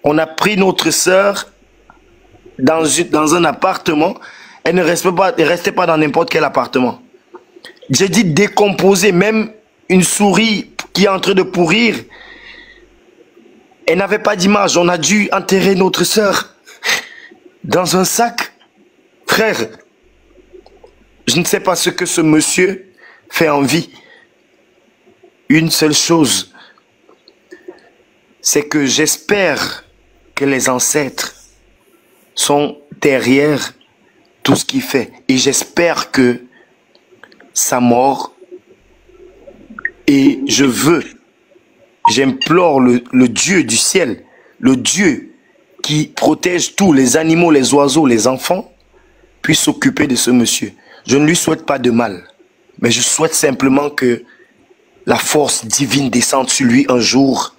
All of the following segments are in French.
On a pris notre sœur dans un appartement. Elle ne restait pas dans n'importe quel appartement. J'ai dit décomposer, même une souris qui est en train de pourrir. Elle n'avait pas d'image. On a dû enterrer notre sœur dans un sac. Frère, je ne sais pas ce que ce monsieur fait en vie. Une seule chose, c'est que j'espère que les ancêtres sont derrière tout ce qu'il fait. Et j'espère que sa mort, et j'implore le Dieu du ciel, le Dieu qui protège tous les animaux, les oiseaux, les enfants, puisse s'occuper de ce monsieur. Je ne lui souhaite pas de mal, mais je souhaite simplement que la force divine descende sur lui un jour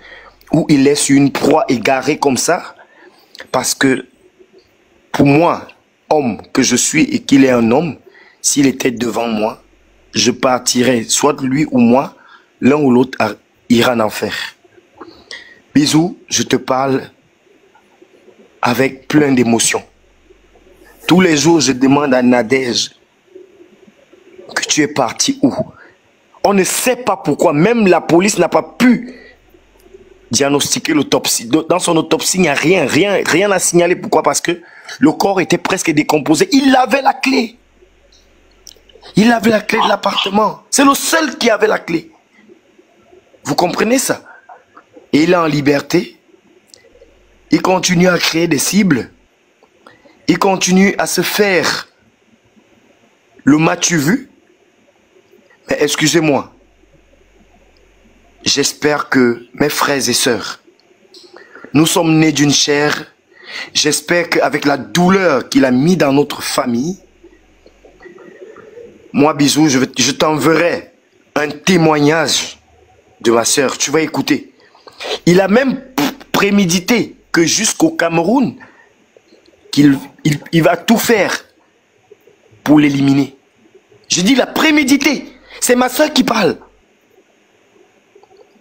où il est sur une proie égarée comme ça, parce que pour moi, homme que je suis et qu'il est un homme, s'il était devant moi, je partirais, soit lui ou moi, l'un ou l'autre ira en enfer. Bisous, je te parle avec plein d'émotions. Tous les jours, je demande à Nadège que tu es parti où? On ne sait pas pourquoi. Même la police n'a pas pu diagnostiquer l'autopsie. Dans son autopsie, il n'y a rien à signaler. Pourquoi? Parce que le corps était presque décomposé. Il avait la clé. Il avait la clé de l'appartement. C'est le seul qui avait la clé. Vous comprenez ça? Et il est en liberté. Il continue à créer des cibles. Il continue à se faire le m'as-tu vu? Mais excusez-moi. J'espère que mes frères et sœurs, nous sommes nés d'une chair. J'espère qu'avec la douleur qu'il a mis dans notre famille, moi, bisous, je t'enverrai un témoignage de ma sœur. Tu vas écouter. Il a même prémédité que jusqu'au Cameroun, il va tout faire pour l'éliminer. Je dis, il a prémédité. C'est ma soeur qui parle.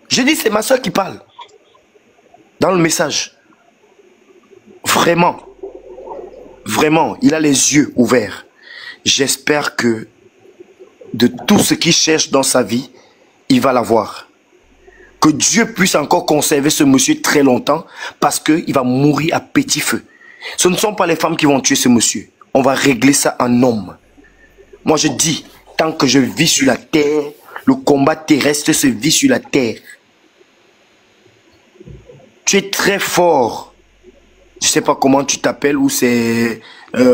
Je dis, c'est ma soeur qui parle. Dans le message. Vraiment. Vraiment, il a les yeux ouverts. J'espère que de tout ce qu'il cherche dans sa vie, il va l'avoir. Que Dieu puisse encore conserver ce monsieur très longtemps parce qu'il va mourir à petit feu. Ce ne sont pas les femmes qui vont tuer ce monsieur. On va régler ça en homme. Moi je dis, tant que je vis sur la terre, le combat terrestre se vit sur la terre. Tu es très fort. Je ne sais pas comment tu t'appelles ou c'est...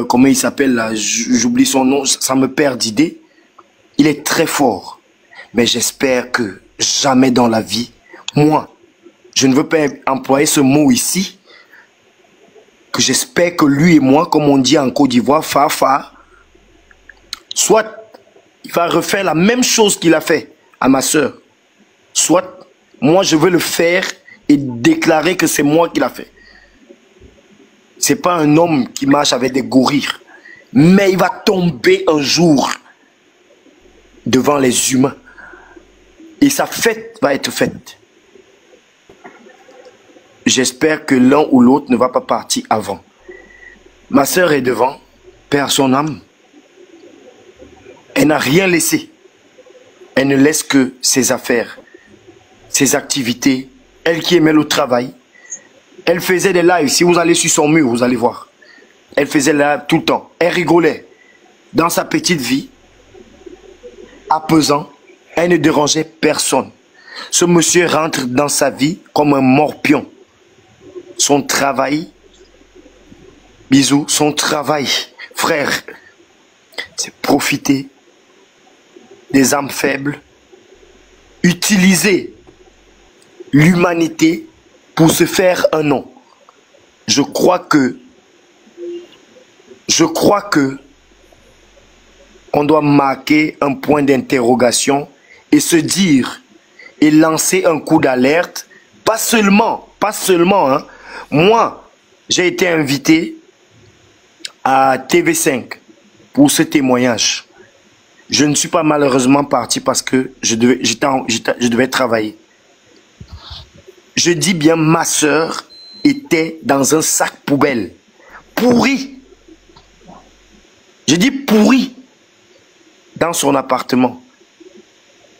comment il s'appelle là, j'oublie son nom, ça me perd d'idée. Il est très fort. Mais j'espère que jamais dans la vie, moi, je ne veux pas employer ce mot ici, que j'espère que lui et moi, comme on dit en Côte d'Ivoire, soit il va refaire la même chose qu'il a fait à ma soeur, soit moi je veux le faire et déclarer que c'est moi qui l'a fait. C'est pas un homme qui marche avec des gorilles, mais il va tomber un jour devant les humains et sa fête va être faite. J'espère que l'un ou l'autre ne va pas partir avant. Ma soeur est devant, perd son âme. Elle n'a rien laissé. Elle ne laisse que ses affaires, ses activités. Elle qui aimait le travail. Elle faisait des lives. Si vous allez sur son mur, vous allez voir. Elle faisait des lives tout le temps. Elle rigolait. Dans sa petite vie, apaisant, elle ne dérangeait personne. Ce monsieur rentre dans sa vie comme un morpion. Son travail, bisous, son travail, frère, c'est profiter des âmes faibles, utiliser l'humanité pour se faire un nom. Je crois que on doit marquer un point d'interrogation et se dire et lancer un coup d'alerte, pas seulement, hein. Moi, j'ai été invité à TV5 pour ce témoignage. Je ne suis pas malheureusement parti parce que je devais travailler. Je dis bien ma soeur était dans un sac poubelle. Pourri. Je dis pourri. Dans son appartement.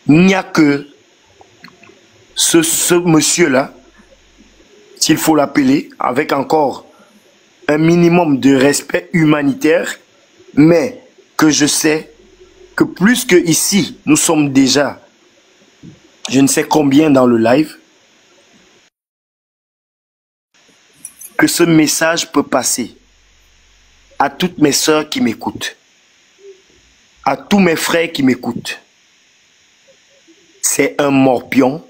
Il n'y a que ce monsieur-là, s'il faut l'appeler, avec encore un minimum de respect humanitaire, mais que je sais que plus que ici, nous sommes déjà, je ne sais combien dans le live, que ce message peut passer à toutes mes sœurs qui m'écoutent, à tous mes frères qui m'écoutent. C'est un morpion,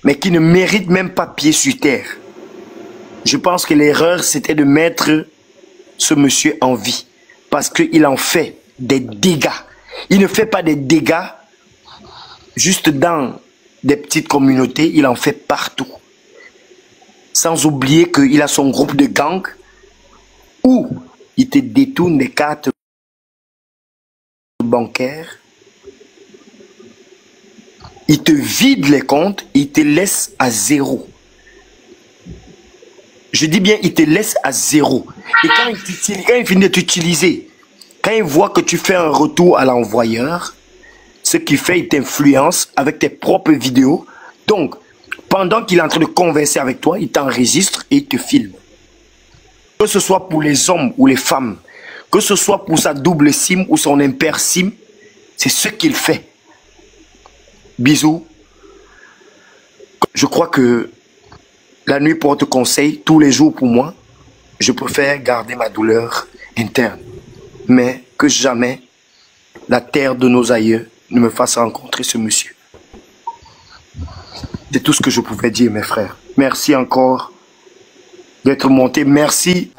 mais qui ne mérite même pas pied sur terre. Je pense que l'erreur, c'était de mettre ce monsieur en vie, parce qu'il en fait des dégâts. Il ne fait pas des dégâts juste dans des petites communautés, il en fait partout. Sans oublier qu'il a son groupe de gang où il te détourne des cartes bancaires, il te vide les comptes, il te laisse à zéro. Je dis bien, il te laisse à zéro. Et quand il finit de t'utiliser, quand il voit que tu fais un retour à l'envoyeur, ce qu'il fait, il t'influence avec tes propres vidéos. Donc, pendant qu'il est en train de converser avec toi, il t'enregistre et il te filme. Que ce soit pour les hommes ou les femmes, que ce soit pour sa double SIM ou son impair SIM, c'est ce qu'il fait. Bisous. Je crois que la nuit porte conseil tous les jours pour moi. Je préfère garder ma douleur interne. Mais que jamais la terre de nos aïeux ne me fasse rencontrer ce monsieur. C'est tout ce que je pouvais dire, mes frères. Merci encore d'être monté. Merci.